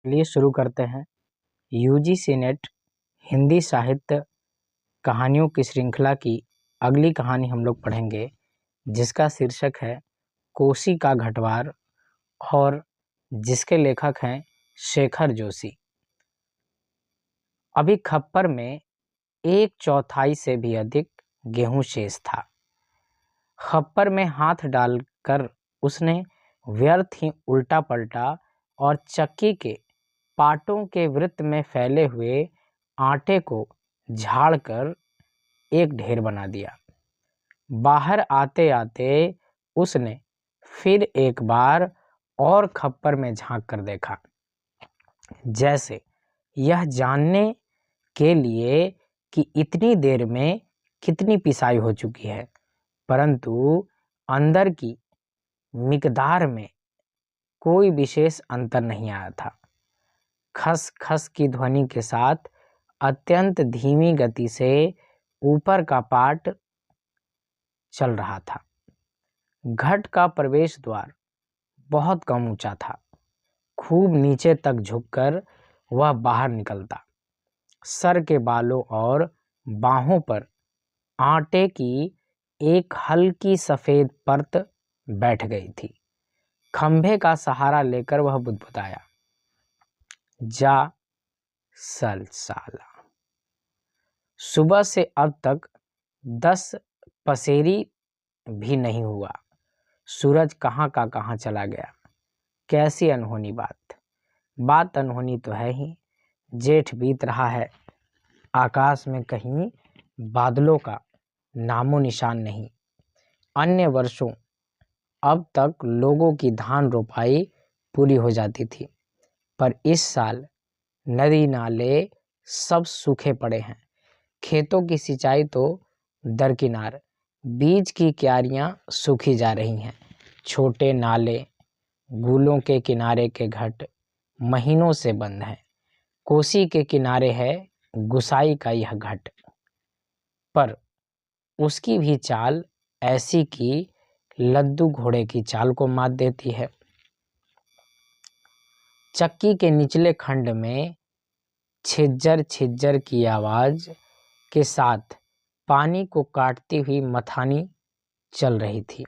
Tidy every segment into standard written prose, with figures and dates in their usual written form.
चलिए शुरू करते हैं। यूजीसी नेट हिंदी साहित्य कहानियों की श्रृंखला की अगली कहानी हम लोग पढ़ेंगे, जिसका शीर्षक है कोसी का घटवार और जिसके लेखक हैं शेखर जोशी। अभी खप्पर में 1/4 से भी अधिक गेहूं शेष था। खप्पर में हाथ डालकर उसने व्यर्थ ही उल्टा पलटा और चक्की के पाटों के वृत्त में फैले हुए आटे को झाड़कर एक ढेर बना दिया। बाहर आते आते उसने फिर एक बार और खप्पर में झांक कर देखा, जैसे यह जानने के लिए कि इतनी देर में कितनी पिसाई हो चुकी है, परंतु अंदर की मिकदार में कोई विशेष अंतर नहीं आया था। खस खस की ध्वनि के साथ अत्यंत धीमी गति से ऊपर का पाट चल रहा था। घट का प्रवेश द्वार बहुत कम ऊंचा था। खूब नीचे तक झुककर वह बाहर निकलता। सर के बालों और बाहों पर आटे की एक हल्की सफेद परत बैठ गई थी। खंभे का सहारा लेकर वह बुदबुदाया, जा साला। सुबह से अब तक 10 पसेरी भी नहीं हुआ। सूरज कहाँ का कहाँ चला गया। कैसी अनहोनी बात अनहोनी तो है ही। जेठ बीत रहा है, आकाश में कहीं बादलों का नामो निशान नहीं। अन्य वर्षों अब तक लोगों की धान रोपाई पूरी हो जाती थी, पर इस साल नदी नाले सब सूखे पड़े हैं। खेतों की सिंचाई तो दरकिनार, बीज की क्यारियां सूखी जा रही हैं। छोटे नाले, गुलों के किनारे के घट महीनों से बंद हैं। कोसी के किनारे है गुसाई का यह घट, पर उसकी भी चाल ऐसी कि लद्दू घोड़े की चाल को मात देती है। चक्की के निचले खंड में छिज्जर छिज्जर की आवाज के साथ पानी को काटती हुई मथानी चल रही थी।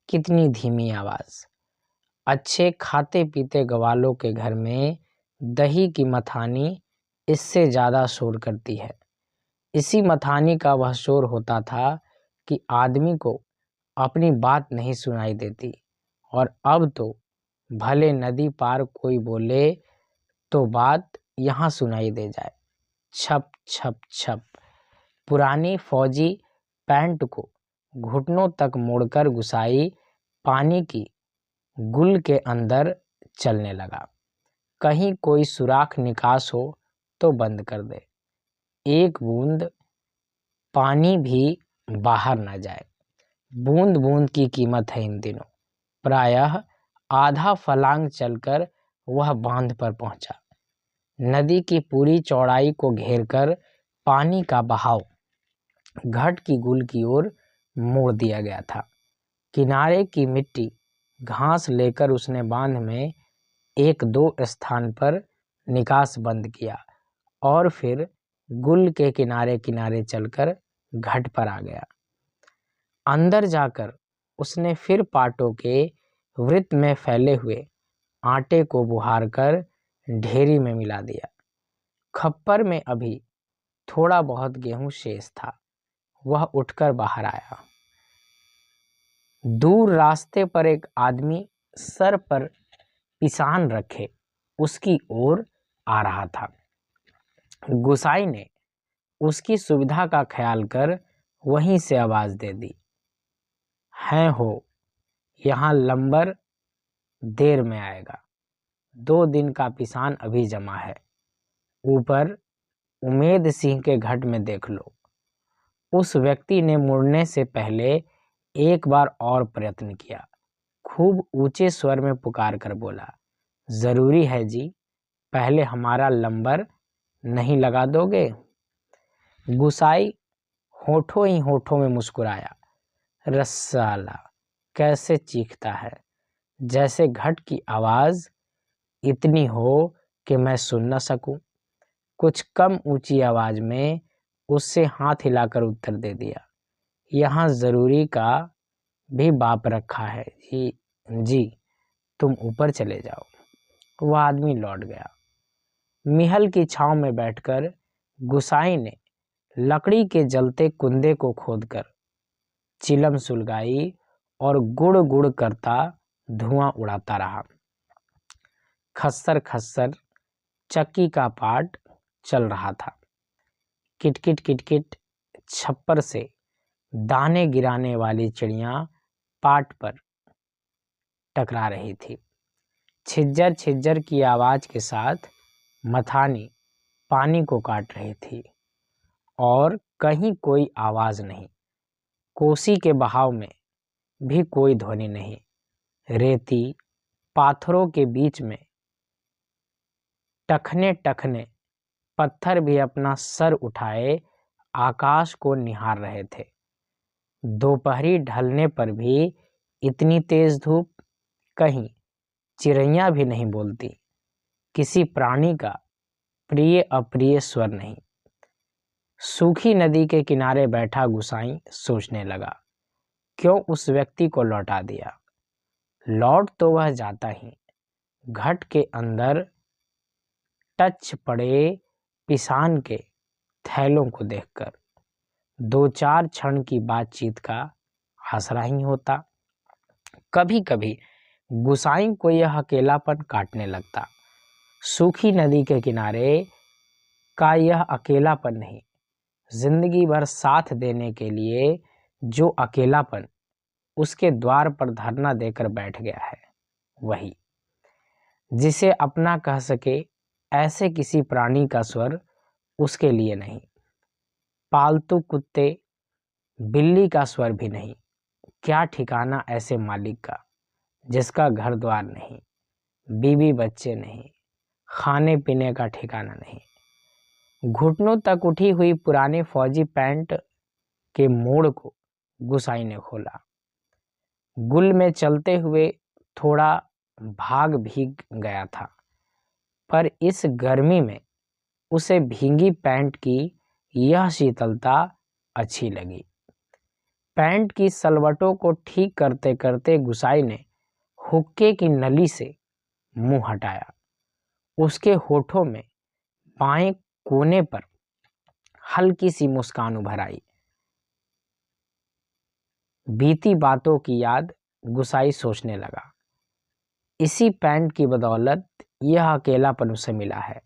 कितनी धीमी आवाज। अच्छे खाते पीते ग्वालों के घर में दही की मथानी इससे ज्यादा शोर करती है। इसी मथानी का वह शोर होता था कि आदमी को अपनी बात नहीं सुनाई देती, और अब तो भले नदी पार कोई बोले तो बात यहाँ सुनाई दे जाए। छप छप छप। पुरानी फौजी पैंट को घुटनों तक मोड़कर गुसाई पानी की गुल के अंदर चलने लगा। कहीं कोई सुराख निकास हो तो बंद कर दे, एक बूंद पानी भी बाहर ना जाए। बूंद बूंद की कीमत है इन दिनों। प्रायः आधा फलांग चलकर वह बांध पर पहुंचा। नदी की पूरी चौड़ाई को घेरकर पानी का बहाव घट की गुल की ओर मोड़ दिया गया था। किनारे की मिट्टी घास लेकर उसने बांध में 1-2 स्थान पर निकास बंद किया और फिर गुल के किनारे किनारे चलकर घट पर आ गया। अंदर जाकर उसने फिर पाटों के वृत्त में फैले हुए आटे को बुहार कर ढेरी में मिला दिया। खप्पर में अभी थोड़ा बहुत गेहूं शेष था। वह उठकर बाहर आया। दूर रास्ते पर एक आदमी सर पर पिसान रखे उसकी ओर आ रहा था। गुसाई ने उसकी सुविधा का ख्याल कर वहीं से आवाज दे दी, हैं हो, यहाँ लंबर देर में आएगा। 2 दिन का पिसान अभी जमा है। ऊपर उमेद सिंह के घट में देख लो। उस व्यक्ति ने मुड़ने से पहले एक बार और प्रयत्न किया। खूब ऊंचे स्वर में पुकार कर बोला, जरूरी है जी, पहले हमारा लंबर नहीं लगा दोगे? गुसाई होठों ही होठों में मुस्कुराया। रसाला कैसे चीखता है, जैसे घट की आवाज इतनी हो कि मैं सुन न सकूं। कुछ कम ऊंची आवाज में उससे हाथ हिलाकर उत्तर दे दिया, यहाँ जरूरी का भी बाप रखा है जी। जी, तुम ऊपर चले जाओ। वह आदमी लौट गया। मिहल की छांव में बैठकर गुसाई ने लकड़ी के जलते कुंदे को खोदकर चिलम सुलगाई और गुड़ गुड़ करता धुआं उड़ाता रहा। खस्सर खस्सर चक्की का पाट चल रहा था। किटकिट किटकिट छप्पर से दाने गिराने वाली चिड़िया पाट पर टकरा रही थी। छिज्जर छिज्जर की आवाज के साथ मथानी पानी को काट रही थी और कहीं कोई आवाज नहीं। कोसी के बहाव में भी कोई ध्वनि नहीं। रेती पाथरों के बीच में टखने टखने पत्थर भी अपना सर उठाए आकाश को निहार रहे थे। दोपहरी ढलने पर भी इतनी तेज धूप, कहीं चिड़ैया भी नहीं बोलती, किसी प्राणी का प्रिय अप्रिय स्वर नहीं। सूखी नदी के किनारे बैठा गुसाई सोचने लगा, क्यों उस व्यक्ति को लौटा दिया। लौट तो वह जाता ही। घट के अंदर टच पड़े पिसान के थैलों को देखकर दो चार क्षण की बातचीत का आसरा ही होता। कभी कभी गुसाई को यह अकेलापन काटने लगता। सूखी नदी के किनारे का यह अकेलापन नहीं, जिंदगी भर साथ देने के लिए जो अकेलापन उसके द्वार पर धरना देकर बैठ गया है, वही जिसे अपना कह सके ऐसे किसी प्राणी का स्वर उसके लिए नहीं। पालतू कुत्ते बिल्ली का स्वर भी नहीं। क्या ठिकाना ऐसे मालिक का जिसका घर द्वार नहीं, बीवी बच्चे नहीं, खाने पीने का ठिकाना नहीं। घुटनों तक उठी हुई पुराने फौजी पैंट के मोड़ को गुसाई ने खोला। गुल में चलते हुए थोड़ा भाग भीग गया था, पर इस गर्मी में उसे भीगी पैंट की यह शीतलता अच्छी लगी। पैंट की सलवटों को ठीक करते करते गुसाई ने हुक्के की नली से मुंह हटाया। उसके होठों में बाएं कोने पर हल्की सी मुस्कान उभर आई। बीती बातों की याद गुसाई सोचने लगा। इसी पैंट की बदौलत यह अकेलापन उसे मिला है।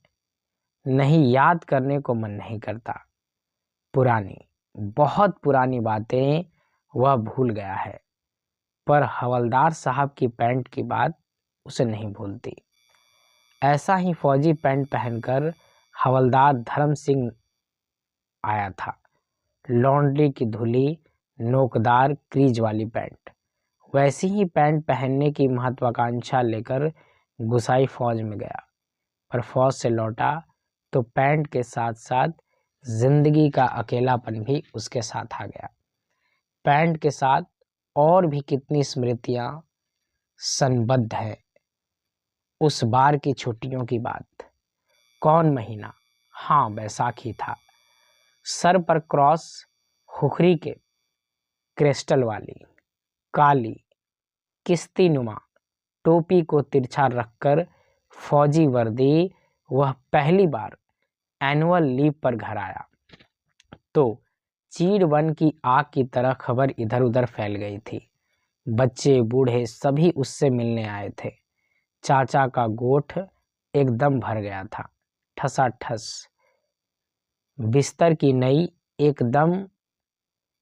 नहीं, याद करने को मन नहीं करता। पुरानी, बहुत पुरानी बातें वह भूल गया है, पर हवलदार साहब की पैंट की बात उसे नहीं भूलती। ऐसा ही फौजी पैंट पहनकर हवलदार धर्म सिंह आया था। लॉन्ड्री की धुली नोकदार क्रीज वाली पैंट। वैसी ही पैंट पहनने की महत्वाकांक्षा लेकर गुसाई फौज में गया, पर फौज से लौटा तो पैंट के साथ साथ जिंदगी का अकेलापन भी उसके साथ आ गया। पैंट के साथ और भी कितनी स्मृतियां संबद्ध है। उस बार की छुट्टियों की बात। कौन महीना? हाँ, बैसाखी था। सर पर क्रॉस, खुखरी के क्रिस्टल वाली काली किस्ती नुमा टोपी को तिरछा रखकर फौजी वर्दी वह पहली बार एनुअल लीव पर घर आया तो चीड़ वन की आग की तरह खबर इधर उधर फैल गई थी। बच्चे बूढ़े सभी उससे मिलने आए थे। चाचा का गोठ एकदम भर गया था। ठसाठस बिस्तर की नई एकदम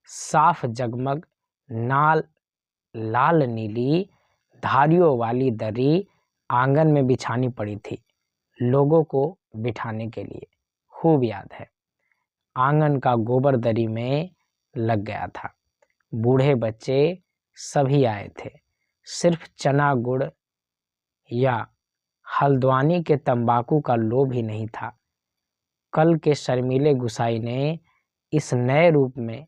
साफ जगमग लाल नीली धारियों वाली दरी आंगन में बिछानी पड़ी थी लोगों को बिठाने के लिए। खूब याद है। आंगन का गोबर दरी में लग गया था। बूढ़े बच्चे सभी आए थे। सिर्फ चना गुड़ या हल्द्वानी के तंबाकू का लोभ ही नहीं था। कल के शर्मीले गुसाई ने इस नए रूप में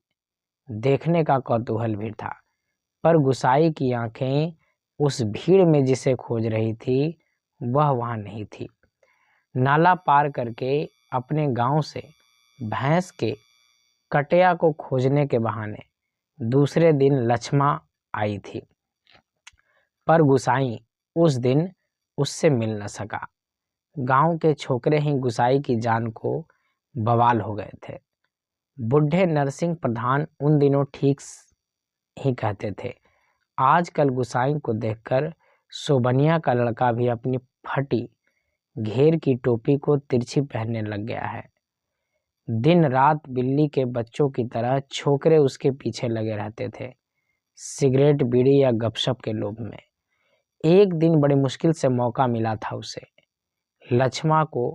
देखने का कौतूहल भी था, पर गुसाई की आंखें उस भीड़ में जिसे खोज रही थी वह वहां नहीं थी। नाला पार करके अपने गांव से भैंस के कटिया को खोजने के बहाने दूसरे दिन लक्ष्मा आई थी, पर गुसाई उस दिन उससे मिल न सका। गांव के छोकरे ही गुसाई की जान को बवाल हो गए थे। बुढ़े नरसिंह प्रधान उन दिनों ठीक ही कहते थे, आजकल गुसाई को देखकर सोबनिया का लड़का भी अपनी फटी घेर की टोपी को तिरछी पहनने लग गया है। दिन रात बिल्ली के बच्चों की तरह छोकरे उसके पीछे लगे रहते थे, सिगरेट बीड़ी या गपशप के लोभ में। एक दिन बड़ी मुश्किल से मौका मिला था उसे। लक्ष्मा को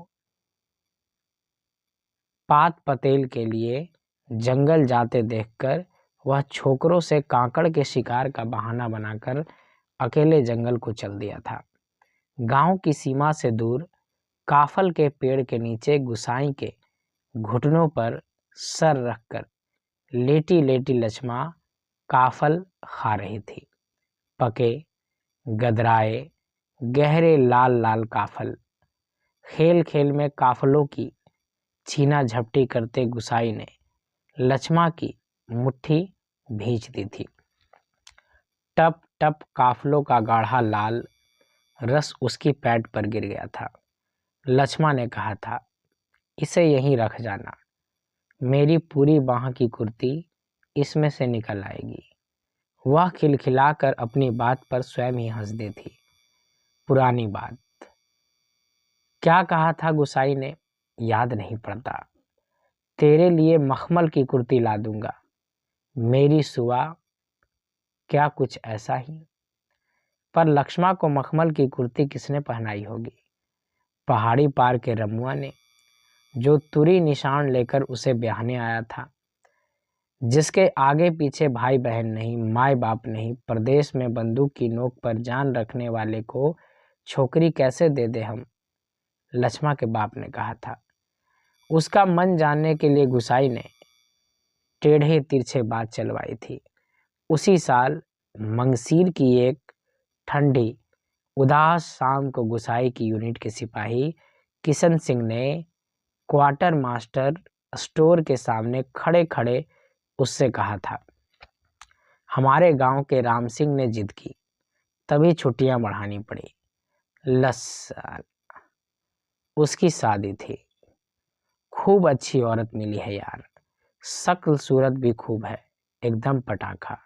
पात पतेल के लिए जंगल जाते देखकर वह छोकरों से कांकड़ के शिकार का बहाना बनाकर अकेले जंगल को चल दिया था। गांव की सीमा से दूर काफल के पेड़ के नीचे गुसाई के घुटनों पर सर रखकर लेटी लेटी लक्ष्मा काफल खा रही थी। पके गदराए गहरे लाल लाल काफल। खेल खेल में काफलों की छीना झपटी करते गुसाई ने लक्ष्मा की मुट्ठी भींच दी थी। टप टप काफलों का गाढ़ा लाल रस उसकी पैट पर गिर गया था। लक्ष्मा ने कहा था, इसे यहीं रख जाना, मेरी पूरी बाह की कुर्ती इसमें से निकल आएगी। वह खिलखिलाकर अपनी बात पर स्वयं ही हंस दी थी। पुरानी बात। क्या कहा था गुसाई ने, याद नहीं पड़ता। तेरे लिए मखमल की कुर्ती ला दूंगा, मेरी सुआ, क्या कुछ ऐसा ही। पर लक्ष्मा को मखमल की कुर्ती किसने पहनाई होगी? पहाड़ी पार के रमुआ ने, जो तुरी निशान लेकर उसे ब्याहने आया था, जिसके आगे पीछे भाई बहन नहीं, माए बाप नहीं, प्रदेश में बंदूक की नोक पर जान रखने वाले को छोकरी कैसे दे दे हम? लक्ष्मा के बाप ने कहा था। उसका मन जानने के लिए गुसाई ने टेढ़े तिरछे बात चलवाई थी। उसी साल मंगसीर की एक ठंडी उदास शाम को गुसाई की यूनिट के सिपाही किशन सिंह ने क्वार्टर मास्टर स्टोर के सामने खड़े खड़े उससे कहा था, हमारे गांव के राम सिंह ने जिद की, तभी छुट्टियां बढ़ानी पड़ी। लस्साल उसकी शादी थी। खूब अच्छी औरत मिली है यार, शक्ल सूरत भी खूब है, एकदम पटाखा,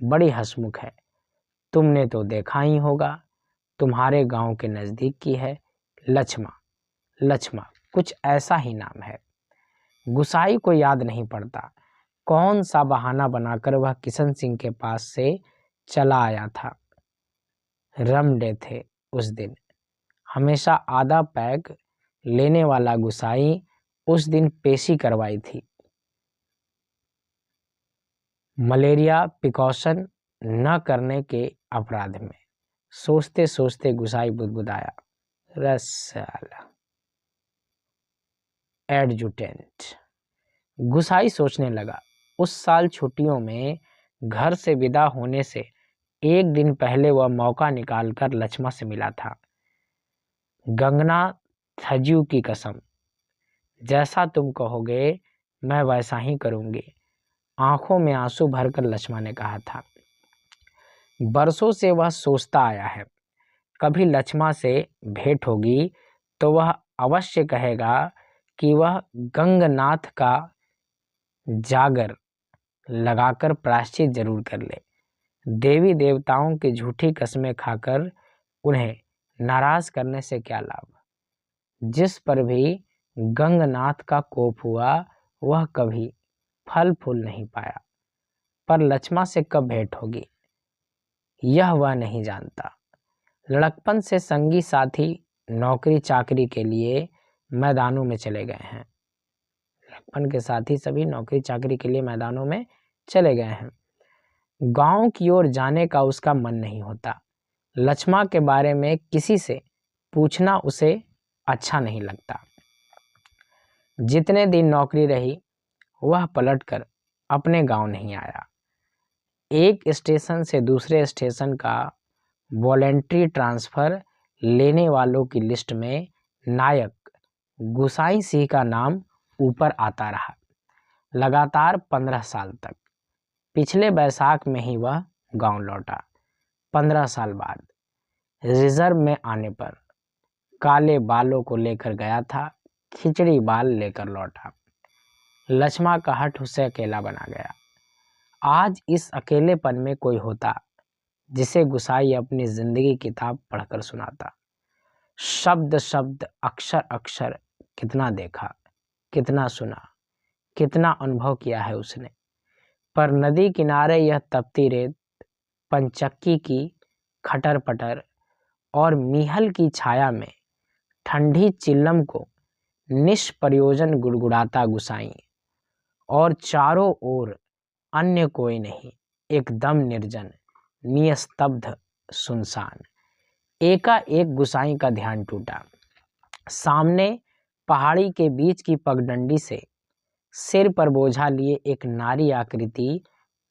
बड़ी हंसमुख है। तुमने तो देखा ही होगा, तुम्हारे गांव के नजदीक की है, लक्ष्मा। लक्ष्मा कुछ ऐसा ही नाम है। गुसाई को याद नहीं पड़ता कौन सा बहाना बनाकर वह किशन सिंह के पास से चला आया था। रम डे थे उस दिन। हमेशा आधा पैक लेने वाला गुसाई उस दिन पेशी करवाई थी। मलेरिया प्रिकॉशन न करने के अपराध में। सोचते सोचते गुसाई बुदबुदाया, रसाला एडजुटेंट। गुसाई सोचने लगा, उस साल छुट्टियों में घर से विदा होने से एक दिन पहले वह मौका निकालकर लक्ष्मा से मिला था। गंगना थज्यू की कसम, जैसा तुम कहोगे मैं वैसा ही करूंगी, आंखों में आंसू भरकर लक्ष्मा ने कहा था। बरसों से वह सोचता आया है, कभी लक्ष्मा से भेंट होगी तो वह अवश्य कहेगा कि वह गंगनाथ का जागर लगाकर प्रायश्चित जरूर कर ले। देवी देवताओं की झूठी कसमें खाकर उन्हें नाराज करने से क्या लाभ। जिस पर भी गंगनाथ का कोप हुआ वह कभी फल फूल नहीं पाया। पर लक्ष्मा से कब भेंट होगी यह वह नहीं जानता। लड़कपन से संगी साथी नौकरी चाकरी के लिए मैदानों में चले गए हैं। लड़कपन के साथी सभी नौकरी चाकरी के लिए मैदानों में चले गए हैं। गांव की ओर जाने का उसका मन नहीं होता। लक्ष्मा के बारे में किसी से पूछना उसे अच्छा नहीं लगता। जितने दिन नौकरी रही वह पलटकर अपने गांव नहीं आया। एक स्टेशन से दूसरे स्टेशन का वॉलेंट्री ट्रांसफर लेने वालों की लिस्ट में नायक गुसाई सिंह का नाम ऊपर आता रहा, लगातार 15 साल तक। पिछले बैसाख में ही वह गांव लौटा। 15 साल बाद रिजर्व में आने पर काले बालों को लेकर गया था, खिचड़ी बाल लेकर लौटा। लक्ष्मा का हट उसे अकेला बना गया। आज इस अकेलेपन में कोई होता जिसे गुसाई अपनी जिंदगी किताब पढ़कर सुनाता। शब्द शब्द, अक्षर अक्षर, कितना देखा, कितना सुना, कितना अनुभव किया है उसने। पर नदी किनारे यह तपती रेत, पंचक्की की खटर पटर और मीहल की छाया में ठंडी चिल्लम को निष्प्रयोजन गुड़गुड़ाता गुसाई, और चारों ओर अन्य कोई नहीं, एकदम निर्जन, निस्तब्ध, सुनसान। एकाएक गुसाई का ध्यान टूटा। सामने पहाड़ी के बीच की पगडंडी से सिर पर बोझा लिए एक नारी आकृति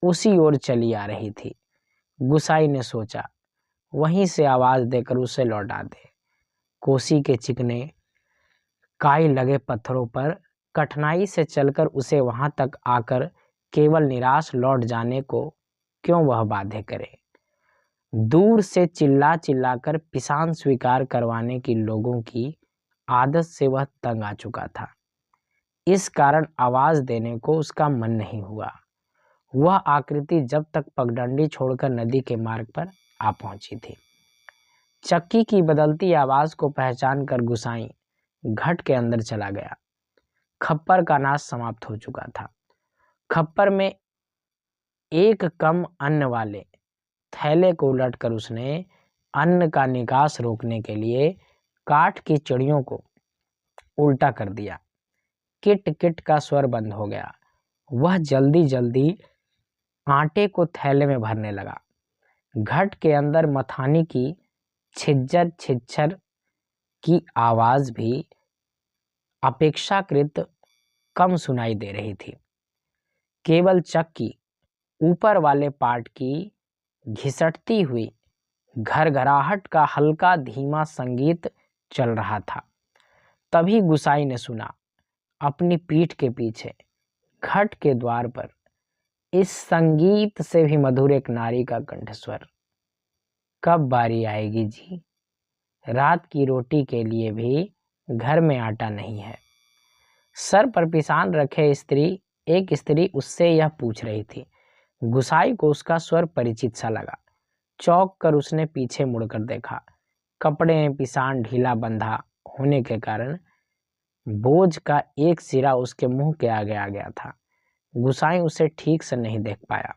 उसी ओर चली आ रही थी। गुसाई ने सोचा वहीं से आवाज देकर उसे लौटा दे। कोसी के चिकने काई लगे पत्थरों पर कठिनाई से चलकर उसे वहां तक आकर केवल निराश लौट जाने को क्यों वह बाध्य करे। दूर से चिल्ला चिल्लाकर पिसान स्वीकार करवाने की लोगों की आदत से वह तंग आ चुका था। इस कारण आवाज देने को उसका मन नहीं हुआ। वह आकृति जब तक पगडंडी छोड़कर नदी के मार्ग पर आ पहुंची थी। चक्की की बदलती आवाज को पहचान कर गुसाई घट के अंदर चला गया। खप्पर का नाश समाप्त हो चुका था। खप्पर में एक कम अन्न वाले थैले को उलटकर उसने अन्न का निकास रोकने के लिए काठ की चिड़ियों को उल्टा कर दिया। किट किट का स्वर बंद हो गया। वह जल्दी जल्दी आटे को थैले में भरने लगा। घट के अंदर मथानी की छिज्जर छिच्छर की आवाज भी अपेक्षाकृत कम सुनाई दे रही थी। केवल चक्की ऊपर वाले पार्ट की घिसटती हुई घरघराहट का हल्का धीमा संगीत चल रहा था। तभी गुसाई ने सुना अपनी पीठ के पीछे घट के द्वार पर इस संगीत से भी मधुर एक नारी का कंठस्वर, कब बारी आएगी जी, रात की रोटी के लिए भी घर में आटा नहीं है। सर पर पिसान रखे एक स्त्री उससे यह पूछ रही थी। गुसाई को उसका स्वर परिचित सा लगा। चौंक कर उसने पीछे मुड़कर देखा। कपड़े में पिसान ढीला बंधा होने के कारण बोझ का एक सिरा उसके मुंह के आगे आ गया था। गुसाई उसे ठीक से नहीं देख पाया,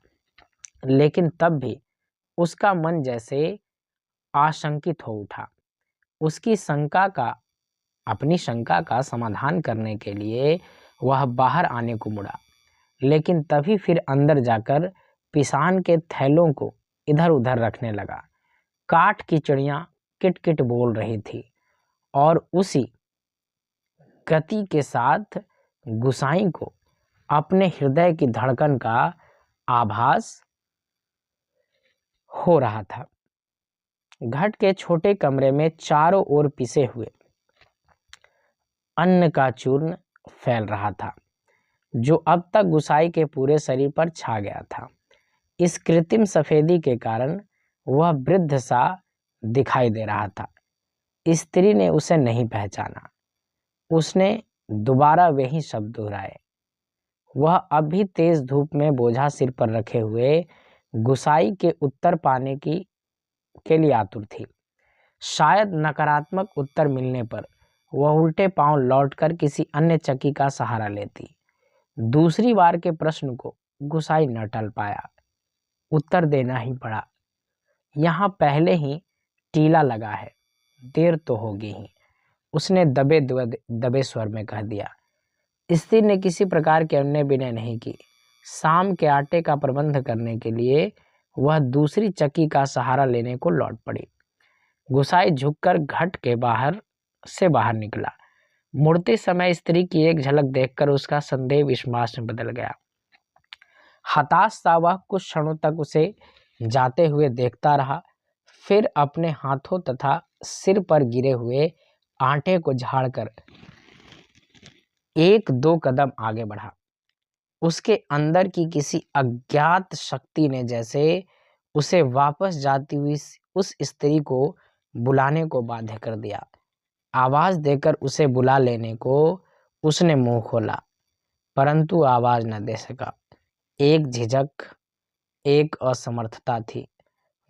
लेकिन तब भी उसका मन जैसे आशंकित हो उठा। उसकी अपनी शंका का समाधान करने के लिए वह बाहर आने को मुड़ा, लेकिन तभी फिर अंदर जाकर पिसान के थैलों को इधर उधर रखने लगा। काठ की चिड़ियां किटकिट बोल रही थी और उसी गति के साथ गुसाई को अपने हृदय की धड़कन का आभास हो रहा था। घट के छोटे कमरे में चारों ओर पिसे हुए अन्न का चूर्ण फैल रहा था, जो अब तक गुसाई के पूरे शरीर पर छा गया था। इस कृत्रिम सफेदी के कारण वह वृद्ध सा दिखाई दे रहा था। स्त्री ने उसे नहीं पहचाना। उसने दोबारा वही शब्द दोहराए। वह अब भी तेज धूप में बोझा सिर पर रखे हुए गुसाई के उत्तर पाने के लिए आतुर थी। शायद नकारात्मक उत्तर मिलने पर वह उल्टे पांव लौटकर किसी अन्य चक्की का सहारा लेती। दूसरी बार के प्रश्न को गुसाई न टल पाया। उत्तर देना ही पड़ा। यहाँ पहले ही टीला लगा है, देर तो होगी ही, उसने दबे स्वर में कह दिया। स्त्री ने किसी प्रकार के अन्य विनय नहीं की। शाम के आटे का प्रबंध करने के लिए वह दूसरी चक्की का सहारा लेने को लौट पड़ी। गुसाई झुककर घट के बाहर निकला। मुड़ते समय स्त्री की एक झलक देखकर उसका संदेह विश्वास में बदल गया। हताश सा वह कुछ क्षणों तक उसे जाते हुए देखता रहा, फिर अपने हाथों तथा सिर पर गिरे हुए आटे को झाड़कर एक दो कदम आगे बढ़ा। उसके अंदर की किसी अज्ञात शक्ति ने जैसे उसे वापस जाती हुई उस स्त्री को बुलाने को बाध्य कर दिया। आवाज देकर उसे बुला लेने को उसने मुंह खोला, परंतु आवाज न दे सका। एक झिझक, एक असमर्थता थी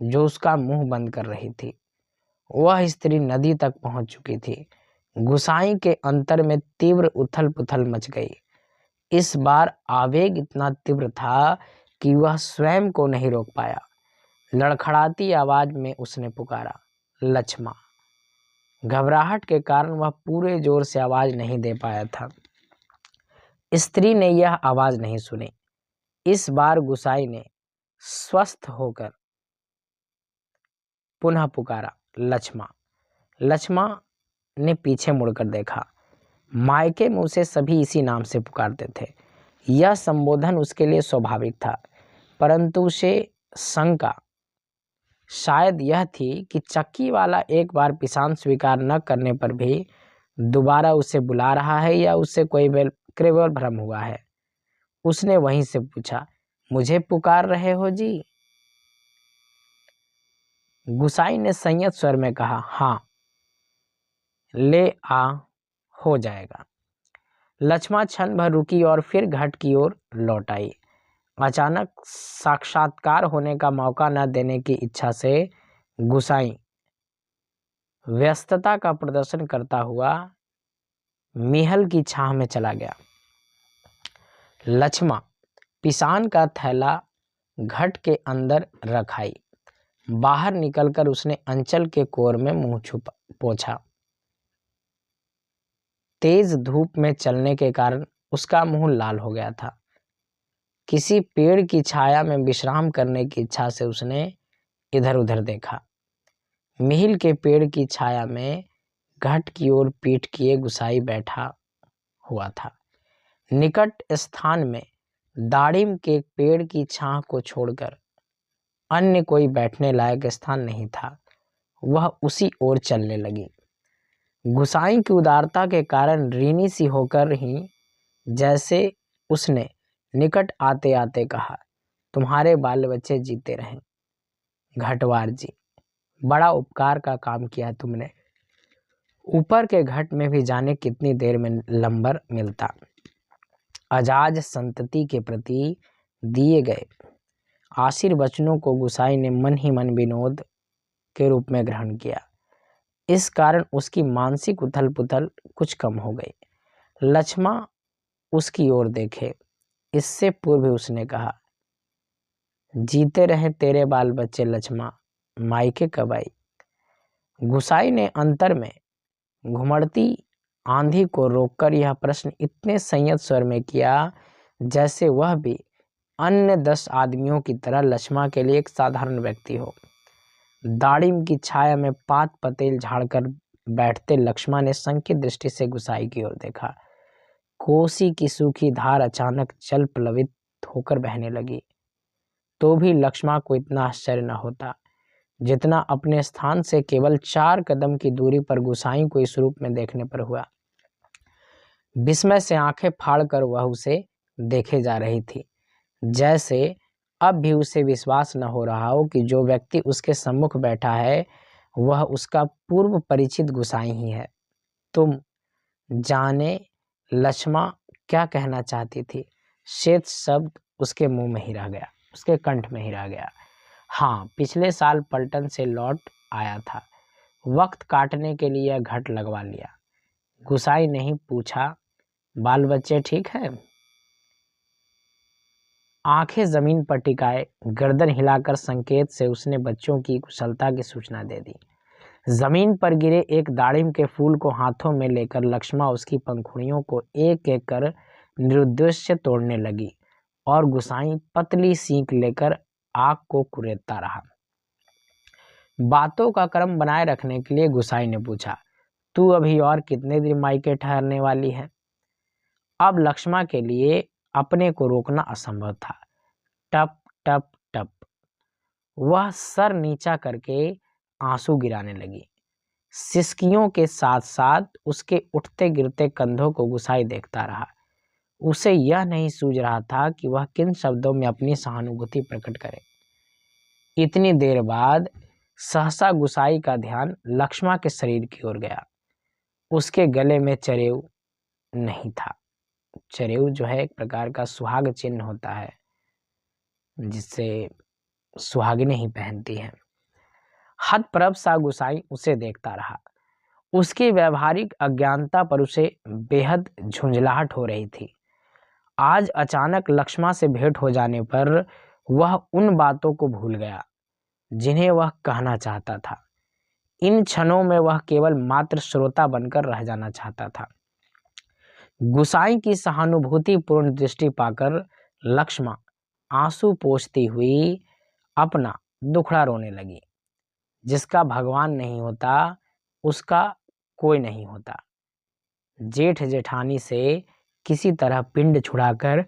जो उसका मुंह बंद कर रही थी। वह स्त्री नदी तक पहुंच चुकी थी। गुसाई के अंतर में तीव्र उथल पुथल मच गई। इस बार आवेग इतना तीव्र था कि वह स्वयं को नहीं रोक पाया। लड़खड़ाती आवाज में उसने पुकारा, लक्ष्मा। घबराहट के कारण वह पूरे जोर से आवाज नहीं दे पाया था। स्त्री ने यह आवाज नहीं सुनी। इस बार गुसाई ने स्वस्थ होकर पुनः पुकारा, लक्ष्मा। लक्ष्मा ने पीछे मुड़कर देखा। मायके में उसे सभी इसी नाम से पुकारते थे। यह संबोधन उसके लिए स्वाभाविक था, परंतु उसे शंका शायद यह थी कि चक्की वाला एक बार पिसान स्वीकार न करने पर भी दोबारा उसे बुला रहा है या उससे कोई केवल भ्रम हुआ है। उसने वहीं से पूछा, मुझे पुकार रहे हो जी? गुसाई ने संयत स्वर में कहा, हाँ, ले आ, हो जाएगा। लक्ष्मा क्षण भर रुकी और फिर घाट की ओर लौट आई। अचानक साक्षात्कार होने का मौका न देने की इच्छा से गुसाई व्यस्तता का प्रदर्शन करता हुआ मिहल की छाह में चला गया। लक्ष्मा पिसान का थैला घट के अंदर रखाई। बाहर निकलकर उसने अंचल के कोर में मुंह छुपा पोंछा। तेज धूप में चलने के कारण उसका मुंह लाल हो गया था। किसी पेड़ की छाया में विश्राम करने की इच्छा से उसने इधर उधर देखा। मिहिल के पेड़ की छाया में घट की ओर पीठ किए गुसाई बैठा हुआ था। निकट स्थान में दाड़िम के पेड़ की छाह को छोड़कर अन्य कोई बैठने लायक स्थान नहीं था। वह उसी ओर चलने लगी। गुसाई की उदारता के कारण ऋणी सी होकर ही जैसे उसने निकट आते आते कहा, तुम्हारे बाल बच्चे जीते रहें। घटवार जी, बड़ा उपकार का काम किया तुमने। ऊपर के घट में भी जाने कितनी देर में लंबर मिलता। अजाज संतति के प्रति दिए गए आशीर्वचनों को गुसाई ने मन ही मन विनोद के रूप में ग्रहण किया। इस कारण उसकी मानसिक उथल पुथल कुछ कम हो गई। लक्ष्मा उसकी ओर देखे। इससे पूर्व उसने कहा, जीते रहे तेरे बाल बच्चे लक्ष्मा, मायके कब आई? गुसाई ने अंतर में घुमड़ती आंधी को रोककर यह प्रश्न इतने संयत स्वर में किया जैसे वह भी अन्य 10 आदमियों की तरह लक्ष्मा के लिए एक साधारण व्यक्ति हो। दाड़िम की छाया में पात पतेल झाड़कर बैठते लक्ष्मा ने संकित दृष्टि से गुसाई की ओर देखा। कोसी की सूखी धार अचानक जल प्लवित होकर बहने लगी। तो भी लक्ष्मा को इतना आश्चर्य न होता जितना अपने स्थान से केवल 4 कदम की दूरी पर गुसाई को इस रूप में देखने पर हुआ। विस्मय से आंखें फाड़कर वह उसे देखे जा रही थी, जैसे अब भी उसे विश्वास न हो रहा हो कि जो व्यक्ति उसके सम्मुख बैठा है वह उसका पूर्व परिचित गुसाई ही है। तुम जाने लक्ष्मा क्या कहना चाहती थी? शेष शब्द उसके मुंह में ही रह गया, उसके कंठ में ही रह गया। हाँ, पिछले साल पलटन से लौट आया था। वक्त काटने के लिए यह घट लगवा लिया। गुसाई नहीं पूछा, बाल बच्चे ठीक है? आंखें जमीन पर टिकाए गर्दन हिलाकर संकेत से उसने बच्चों की कुशलता की सूचना दे दी। जमीन पर गिरे एक दाड़िम के फूल को हाथों में लेकर लक्ष्मा उसकी पंखुड़ियों को एक एक कर निरुद्देश्य तोड़ने लगी और गुसाई पतली सींक लेकर आग को कुरेदता रहा। बातों का क्रम बनाए रखने के लिए गुसाई ने पूछा, तू अभी और कितने दिन मायके ठहरने वाली है? अब लक्ष्मा के लिए अपने को रोकना असंभव था। टप टप टप वह सर नीचा करके आंसू गिराने लगी। सिसकियों के साथ साथ उसके उठते गिरते कंधों को गुसाई देखता रहा। उसे यह नहीं सूझ रहा था कि वह किन शब्दों में अपनी सहानुभूति प्रकट करे। इतनी देर बाद सहसा गुसाई का ध्यान लक्ष्मा के शरीर की ओर गया। उसके गले में चरेऊ नहीं था। चरेऊ जो है एक प्रकार का सुहाग चिन्ह होता है, जिससे सुहागिनें ही पहनती हैं। हतप्रभ सा गुसाई उसे देखता रहा। उसकी व्यवहारिक अज्ञानता पर उसे बेहद झुंझलाहट हो रही थी। आज अचानक लक्ष्मा से भेंट हो जाने पर वह उन बातों को भूल गया जिन्हें वह कहना चाहता था। इन क्षणों में वह केवल मात्र श्रोता बनकर रह जाना चाहता था। गुसाई की सहानुभूति पूर्ण दृष्टि पाकर लक्ष्मा आंसू पोंछती हुई अपना दुखड़ा रोने लगी। जिसका भगवान नहीं होता उसका कोई नहीं होता। जेठ जेठानी से किसी तरह पिंड छुड़ाकर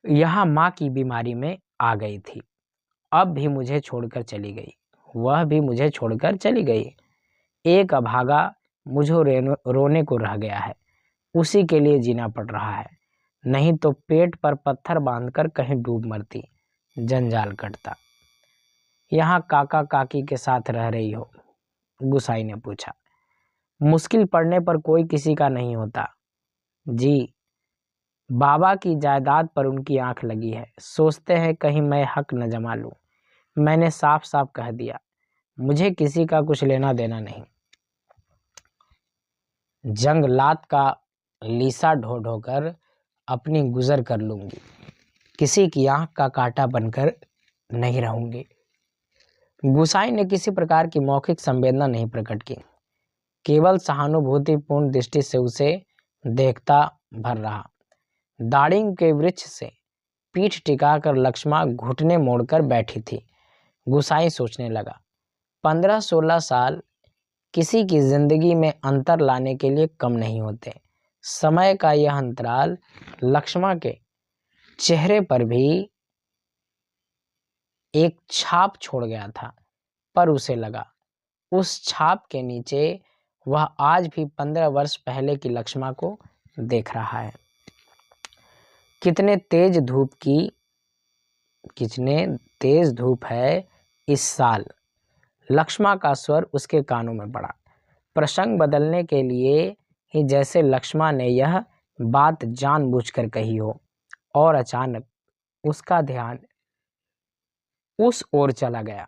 यहाँ माँ की बीमारी में आ गई थी। अब भी मुझे छोड़कर चली गई, वह भी मुझे छोड़कर चली गई। एक अभागा मुझे रोने को रह गया है, उसी के लिए जीना पड़ रहा है। नहीं तो पेट पर पत्थर बांधकर कहीं डूब मरती, जंजाल कटता। यहाँ काका काकी के साथ रह रही हो? गुसाई ने पूछा। मुश्किल पड़ने पर कोई किसी का नहीं होता जी। बाबा की जायदाद पर उनकी आंख लगी है, सोचते हैं कहीं मैं हक न जमा लूं। मैंने साफ साफ कह दिया, मुझे किसी का कुछ लेना देना नहीं। जंगलात का लीसा ढो ढोकर अपनी गुजर कर लूंगी, किसी की आंख का कांटा बनकर नहीं रहूंगी। गुसाई ने किसी प्रकार की मौखिक संवेदना नहीं प्रकट की, केवल सहानुभूतिपूर्ण दृष्टि से उसे देखता भर रहा। दाड़िम के वृक्ष से पीठ टिकाकर लक्ष्मा घुटने मोड़कर बैठी थी। गुसाई सोचने लगा, 15-16 साल किसी की जिंदगी में अंतर लाने के लिए कम नहीं होते। समय का यह अंतराल लक्ष्मा के चेहरे पर भी एक छाप छोड़ गया था, पर उसे लगा उस छाप के नीचे वह आज भी 15 वर्ष पहले की लक्ष्मा को देख रहा है। कितने तेज धूप है इस साल। लक्ष्मा का स्वर उसके कानों में पड़ा। प्रसंग बदलने के लिए ही जैसे लक्ष्मा ने यह बात जानबूझकर कही हो, और अचानक उसका ध्यान उस ओर चला गया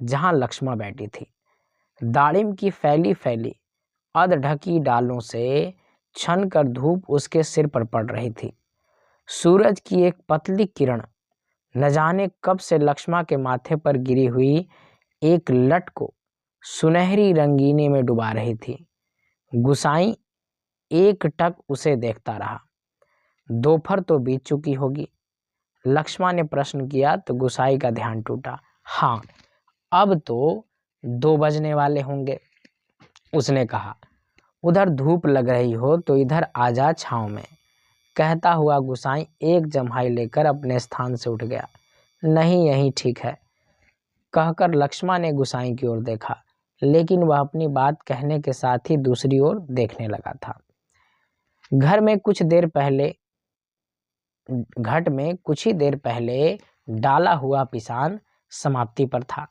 जहां लक्ष्मा बैठी थी। दाड़िम की फैली फैली अधढकी डालों से छनकर धूप उसके सिर पर पड़ रही थी। सूरज की एक पतली किरण न जाने कब से लक्ष्मा के माथे पर गिरी हुई एक लट को सुनहरी रंगीने में डुबा रही थी। गुसाई एक टक उसे देखता रहा। दोपहर तो बीत चुकी होगी, लक्ष्मा ने प्रश्न किया तो गुसाई का ध्यान टूटा। हाँ, अब तो 2 बजने वाले होंगे, उसने कहा। उधर धूप लग रही हो तो इधर आजा छांव में। कहता हुआ गुसाई एक जम्हाई लेकर अपने स्थान से उठ गया। नहीं, यही ठीक है, कहकर लक्ष्मा ने गुसाई की ओर देखा, लेकिन वह अपनी बात कहने के साथ ही दूसरी ओर देखने लगा था। घट में कुछ ही देर पहले डाला हुआ पिसान समाप्ति पर था।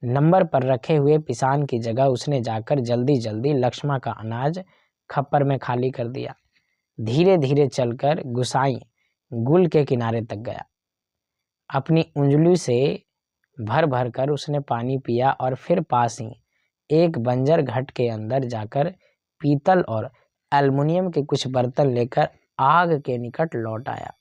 नंबर पर रखे हुए पिसान की जगह उसने जाकर जल्दी जल्दी लक्ष्मा का अनाज खप्पर में खाली कर दिया। धीरे धीरे चलकर गुसाई गुल के किनारे तक गया। अपनी उंगली से भर भर कर उसने पानी पिया और फिर पास ही एक बंजर घट के अंदर जाकर पीतल और एल्युमिनियम के कुछ बर्तन लेकर आग के निकट लौट आया।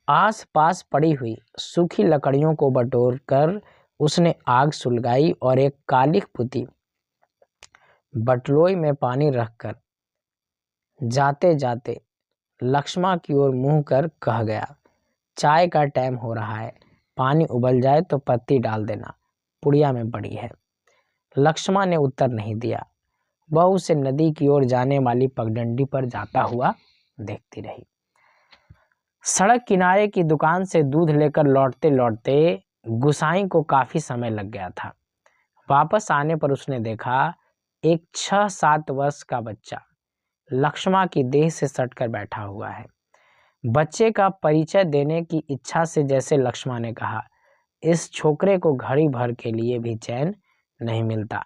आस पास पड़ी हुई सूखी लकड़ियों को बटोरकर उसने आग सुलगाई और एक कालिख पुती बटलोई में पानी रखकर जाते जाते लक्ष्मा की ओर मुंह कर कह गया, चाय का टाइम हो रहा है, पानी उबल जाए तो पत्ती डाल देना, पुड़िया में पड़ी है। लक्ष्मा ने उत्तर नहीं दिया। वह उसे नदी की ओर जाने वाली पगडंडी पर जाता हुआ देखती रही। सड़क किनारे की दुकान से दूध लेकर लौटते लौटते गुसाई को काफी समय लग गया था। वापस आने पर उसने देखा एक 6-7 वर्ष का बच्चा लक्ष्मा की देह से सटकर बैठा हुआ है। बच्चे का परिचय देने की इच्छा से जैसे लक्ष्मा ने कहा, इस छोकरे को घड़ी भर के लिए भी चैन नहीं मिलता,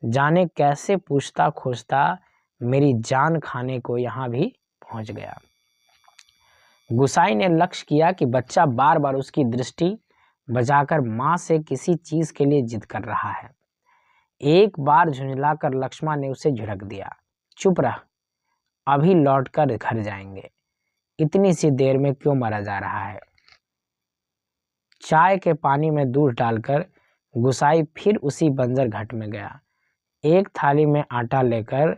जाने कैसे पूछता खोजता मेरी जान खाने को यहाँ भी पहुँच गया। गुसाई ने लक्ष्य किया कि बच्चा बार बार उसकी दृष्टि बचाकर माँ से किसी चीज के लिए जिद कर रहा है। एक बार झुंझलाकर लक्ष्मा ने उसे झिड़क दिया, चुप रह, अभी लौटकर घर जाएंगे, इतनी सी देर में क्यों मरा जा रहा है। चाय के पानी में दूध डालकर गुसाई फिर उसी बंजर घाट में गया। एक थाली में आटा लेकर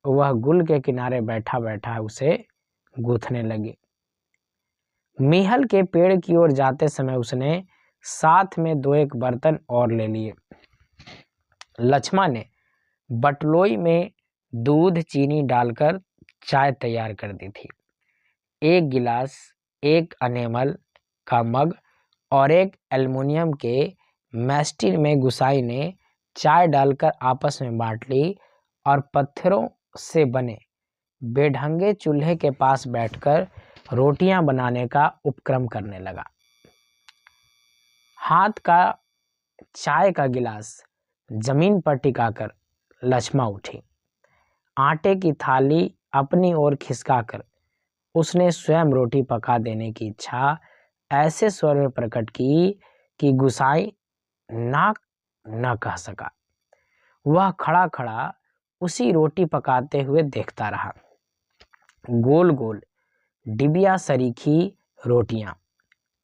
वह गुल के किनारे बैठा बैठा उसे गूंथने लगी। मीहल के पेड़ की ओर जाते समय उसने साथ में 2-1 बर्तन और ले लिए। लक्ष्मा ने बटलोई में दूध चीनी डालकर चाय तैयार कर दी थी। 1 गिलास, 1 अनेमल का मग और 1 एल्युमिनियम के मैस्टिन में गुसाई ने चाय डालकर आपस में बांट ली और पत्थरों से बने बेढंगे चूल्हे के पास बैठकर रोटियां बनाने का उपक्रम करने लगा। हाथ का चाय का गिलास जमीन पर टिकाकर लक्ष्मा उठी। आटे की थाली अपनी ओर खिसकाकर उसने स्वयं रोटी पका देने की इच्छा ऐसे स्वर में प्रकट की कि गुसाई ना न कह सका। वह खड़ा खड़ा उसी रोटी पकाते हुए देखता रहा। गोल गोल डिबिया सरीखी रोटियां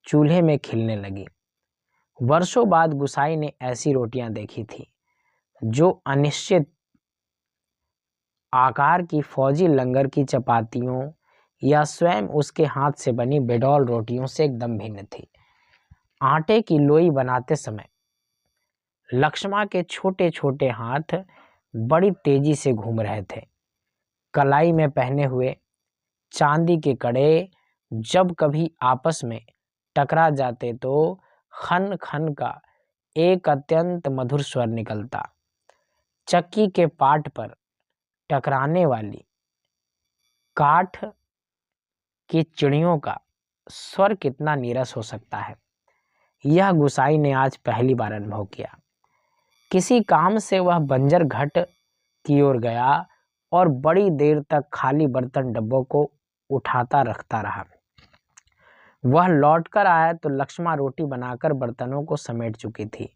चूल्हे में खिलने लगी। वर्षों बाद गुसाई ने ऐसी रोटियां देखी थी जो अनिश्चित आकार की फौजी लंगर की चपातियों या स्वयं उसके हाथ से बनी बेडौल रोटियों से एकदम भिन्न थी। आटे की लोई बनाते समय लक्ष्मा के छोटे छोटे हाथ बड़ी तेजी से घूम रहे थे। कलाई में पहने हुए चांदी के कड़े जब कभी आपस में टकरा जाते तो खन खन का एक अत्यंत मधुर स्वर निकलता। चक्की के पाट पर टकराने वाली काठ की चिड़ियों का स्वर कितना नीरस हो सकता है, यह गुसाई ने आज पहली बार अनुभव किया। किसी काम से वह बंजर घट की ओर गया और बड़ी देर तक खाली बर्तन डब्बों को उठाता रखता रहा। वह लौटकर आया तो लक्ष्मा रोटी बनाकर बर्तनों को समेट चुकी थी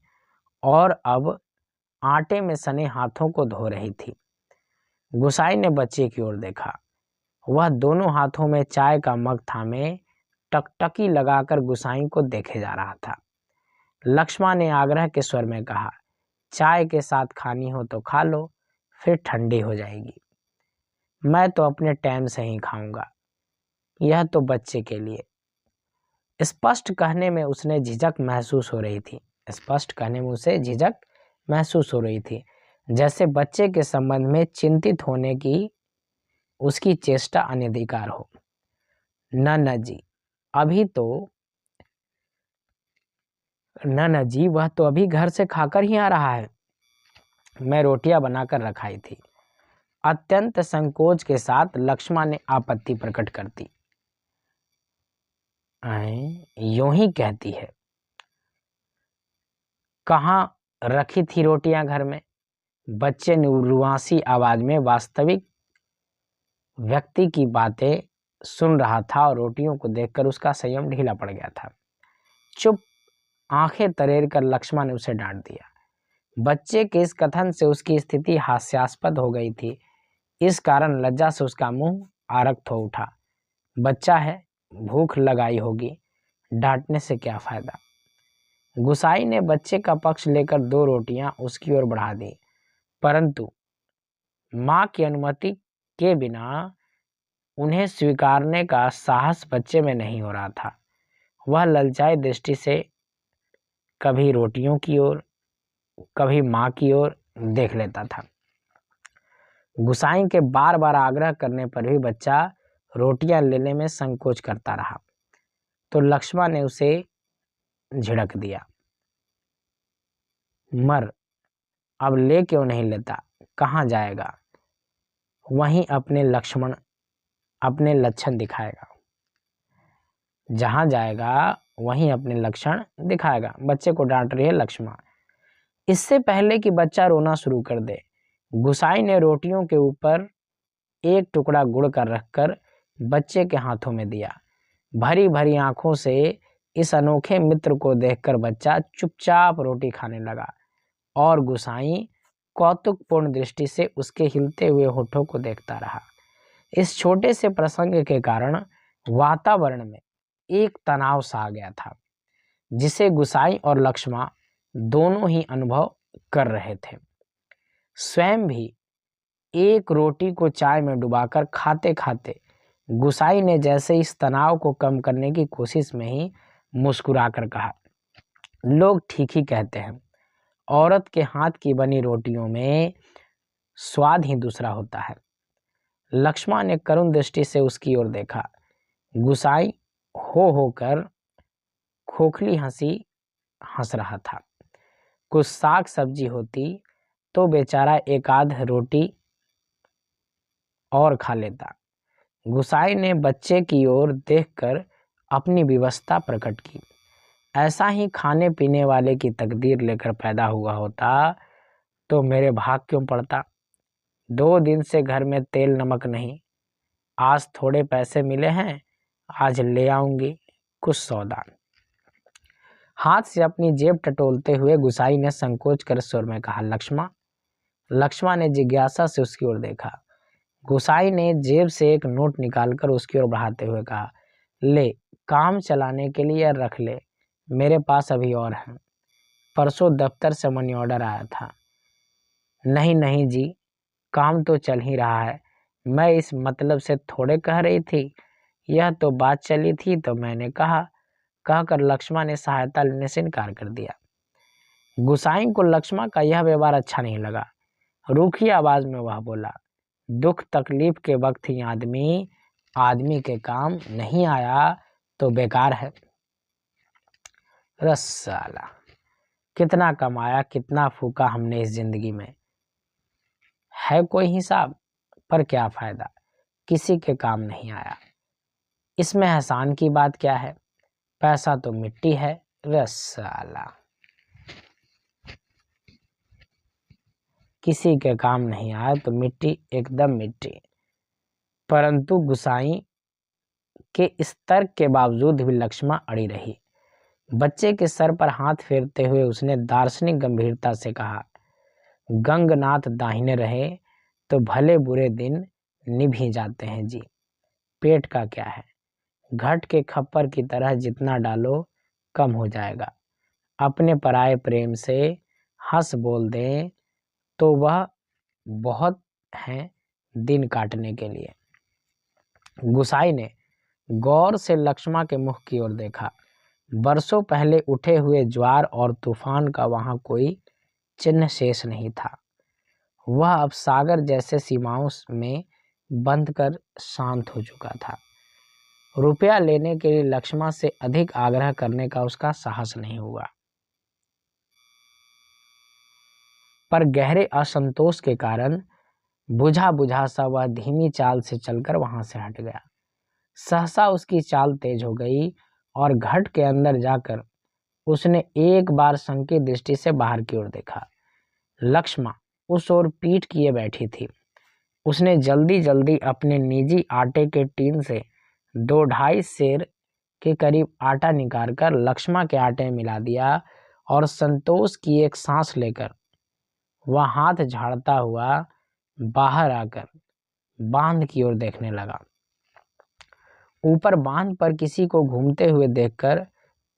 और अब आटे में सने हाथों को धो रही थी। गुसाई ने बच्चे की ओर देखा। वह दोनों हाथों में चाय का मग थामे टकटकी लगाकर गुसाई को देखे जा रहा था। लक्ष्मा ने आग्रह के स्वर में कहा, चाय के साथ खानी हो तो खा लो, फिर ठंडी हो जाएगी। मैं तो अपने टाइम से ही खाऊंगा, यह तो बच्चे के लिए। स्पष्ट कहने में उसने झिझक महसूस हो रही थी। स्पष्ट कहने में उसे झिझक महसूस हो रही थी, जैसे बच्चे के संबंध में चिंतित होने की उसकी चेष्टा अनधिकार हो। न जी, अभी तो न जी, वह तो अभी घर से खाकर ही आ रहा है। मैं रोटियां बनाकर रखाई थी। अत्यंत संकोच के साथ लक्ष्मा ने आपत्ति प्रकट कर दी। यूं ही कहती है, कहाँ रखी थी रोटियां घर में? बच्चे ने रुआसी आवाज में वास्तविक व्यक्ति की बातें सुन रहा था और रोटियों को देखकर उसका संयम ढीला पड़ गया था। चुप, आंखें तरेर कर लक्ष्मा ने उसे डांट दिया। बच्चे के इस कथन से उसकी स्थिति हास्यास्पद हो गई थी। इस कारण लज्जा से उसका मुंह आरक्त हो उठा। बच्चा है, भूख लगाई होगी, डांटने से क्या फायदा। गुसाई ने बच्चे का पक्ष लेकर 2 रोटियां उसकी ओर बढ़ा दी, परंतु मां की अनुमति के बिना उन्हें स्वीकारने का साहस बच्चे में नहीं हो रहा था। वह ललचाई दृष्टि से कभी रोटियों की ओर, कभी मां की ओर देख लेता था। गुसाई के बार बार आग्रह करने पर भी बच्चा रोटियां लेने में संकोच करता रहा, तो लक्ष्मा ने उसे झिड़क दिया। मर, अब ले क्यों नहीं लेता? कहाँ जाएगा? वहीं अपने लक्षण दिखाएगा। जहाँ जाएगा वहीं अपने लक्षण दिखाएगा। बच्चे को डांट रही है लक्ष्मा। इससे पहले कि बच्चा रोना शुरू कर दे, गुसाई ने रोटियों के ऊपर एक टुकड़ा गुड़ कर रखकर बच्चे के हाथों में दिया। भरी भरी आंखों से इस अनोखे मित्र को देखकर बच्चा चुपचाप रोटी खाने लगा और गुसाई कौतुकपूर्ण दृष्टि से उसके हिलते हुए होठों को देखता रहा। इस छोटे से प्रसंग के कारण वातावरण में एक तनाव सा आ गया था, जिसे गुसाई और लक्ष्मा दोनों ही अनुभव कर रहे थे। स्वयं भी एक रोटी को चाय में डुबाकर खाते खाते गुसाई ने जैसे इस तनाव को कम करने की कोशिश में ही मुस्कुराकर कहा, लोग ठीक ही कहते हैं, औरत के हाथ की बनी रोटियों में स्वाद ही दूसरा होता है। लक्ष्मा ने करुण दृष्टि से उसकी ओर देखा। गुसाई हो होकर खोखली हंसी हंस रहा था। कुछ साग सब्जी होती तो बेचारा एक आध रोटी और खा लेता। गुसाई ने बच्चे की ओर देखकर अपनी विवशता प्रकट की। ऐसा ही खाने पीने वाले की तकदीर लेकर पैदा हुआ होता तो मेरे भाग क्यों पड़ता। 2 दिन से घर में तेल नमक नहीं, आज थोड़े पैसे मिले हैं, आज ले आऊंगी कुछ सौदा। हाथ से अपनी जेब टटोलते हुए गुसाई ने संकोच कर स्वर में कहा, लक्ष्मा। लक्ष्मा ने जिज्ञासा से उसकी ओर देखा। गुसाई ने जेब से एक नोट निकालकर उसकी ओर बढ़ाते हुए कहा, ले, काम चलाने के लिए रख ले, मेरे पास अभी और हैं। परसों दफ्तर से मनी ऑर्डर आया था। नहीं नहीं जी, काम तो चल ही रहा है, मैं इस मतलब से थोड़े कह रही थी, यह तो बात चली थी तो मैंने कहा। कहकर लक्ष्मा ने सहायता लेने से इनकार कर दिया। गुसाई को लक्ष्मा का यह व्यवहार अच्छा नहीं लगा। रूखी आवाज में वह बोला, दुख तकलीफ के वक्त ही आदमी के काम नहीं आया तो बेकार है। रसाला, कितना कमाया कितना फूका हमने इस जिंदगी में, है कोई हिसाब? पर क्या फायदा, किसी के काम नहीं आया। इसमें एहसान की बात क्या है? पैसा तो मिट्टी है। रसाला, किसी के काम नहीं आया तो मिट्टी, एकदम मिट्टी। परंतु गुसाई के इस तर्क के बावजूद भी लक्ष्मा अड़ी रही। बच्चे के सर पर हाथ फेरते हुए उसने दार्शनिक गंभीरता से कहा, गंगनाथ दाहिने रहे तो भले बुरे दिन निभ ही जाते हैं जी। पेट का क्या है, घट के खप्पर की तरह जितना डालो कम हो जाएगा। अपने पराये प्रेम से हंस बोल दें तो वह बहुत हैं दिन काटने के लिए। गुसाई ने गौर से लक्ष्मा के मुख की ओर देखा। बरसों पहले उठे हुए ज्वार और तूफान का वहां कोई चिन्ह शेष नहीं था। वह अब सागर जैसे सीमाओं में बंध कर शांत हो चुका था। रुपया लेने के लिए लक्ष्मा से अधिक आग्रह करने का उसका साहस नहीं हुआ। पर गहरे असंतोष के कारण बुझा बुझा सा वह धीमी चाल से चलकर वहां से हट गया। सहसा उसकी चाल तेज हो गई और घट के अंदर जाकर उसने एक बार संकीर्ण दृष्टि से बाहर की ओर देखा। लक्ष्मा उस ओर पीठ किए बैठी थी। उसने जल्दी जल्दी अपने निजी आटे के टीन से 2-2.5 सेर के करीब आटा निकालकर लक्ष्मा के आटे में मिला दिया और संतोष की एक सांस लेकर वह हाथ झाड़ता हुआ बाहर आकर बांध की ओर देखने लगा। ऊपर बांध पर किसी को घूमते हुए देखकर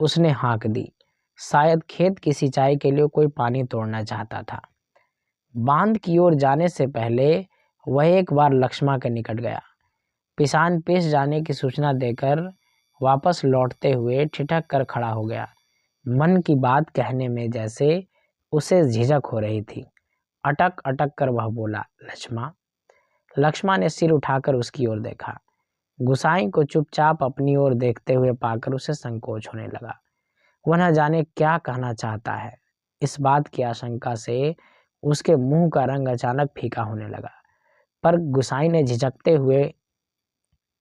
उसने हाँक दी। शायद खेत की सिंचाई के लिए कोई पानी तोड़ना चाहता था। बांध की ओर जाने से पहले वह एक बार लक्ष्मा के निकट गया। पिसान पिस जाने की सूचना देकर वापस लौटते हुए ठिठक कर खड़ा हो गया। मन की बात कहने में जैसे उसे झिझक हो रही थी। अटक अटक कर वह बोला, लक्ष्मा। लक्ष्मा ने सिर उठाकर उसकी ओर देखा। गुसाई को चुपचाप अपनी ओर देखते हुए पाकर उसे संकोच होने लगा। वह न जाने क्या कहना चाहता है। इस बात की आशंका से उसके मुंह का रंग अचानक फीका होने लगा। पर गुसाई ने झिझकते हुए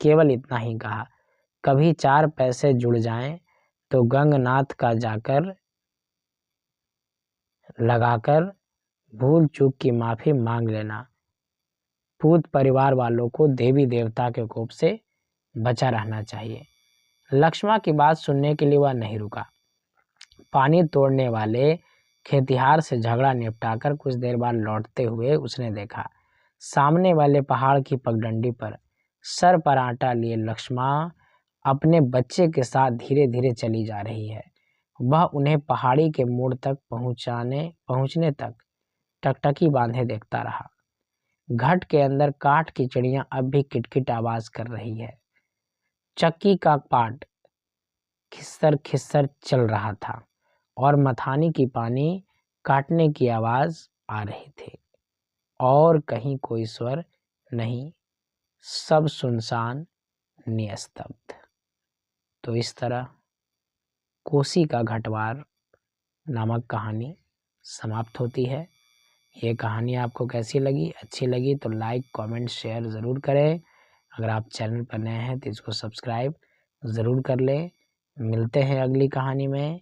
केवल इतना ही कहा, कभी 4 पैसे जुड़ जाएं तो गंगनाथ का जाकर लगाकर भूल चूक की माफी मांग लेना। पूत परिवार वालों को देवी देवता के कोप से बचा रहना चाहिए। लक्ष्मण की बात सुनने के लिए वह नहीं रुका। पानी तोड़ने वाले खेतिहार से झगड़ा निपटाकर कुछ देर बाद लौटते हुए उसने देखा, सामने वाले पहाड़ की पगडंडी पर सर पर आटा लिए लक्ष्मण अपने बच्चे के साथ धीरे धीरे चली जा रही है। वह उन्हें पहाड़ी के मोड़ तक पहुंचने तक टकटकी बांधे देखता रहा। घट के अंदर काठ की चिड़ियां अब भी किटकिट आवाज कर रही है। चक्की का पाट खिस्सर खिस्सर चल रहा था और मथानी की पानी काटने की आवाज आ रही थी, और कहीं कोई स्वर नहीं, सब सुनसान निस्तब्ध। तो इस तरह कोसी का घटवार नामक कहानी समाप्त होती है। ये कहानी आपको कैसी लगी? अच्छी लगी तो लाइक कमेंट शेयर ज़रूर करें। अगर आप चैनल पर नए हैं तो इसको सब्सक्राइब ज़रूर कर लें। मिलते हैं अगली कहानी में।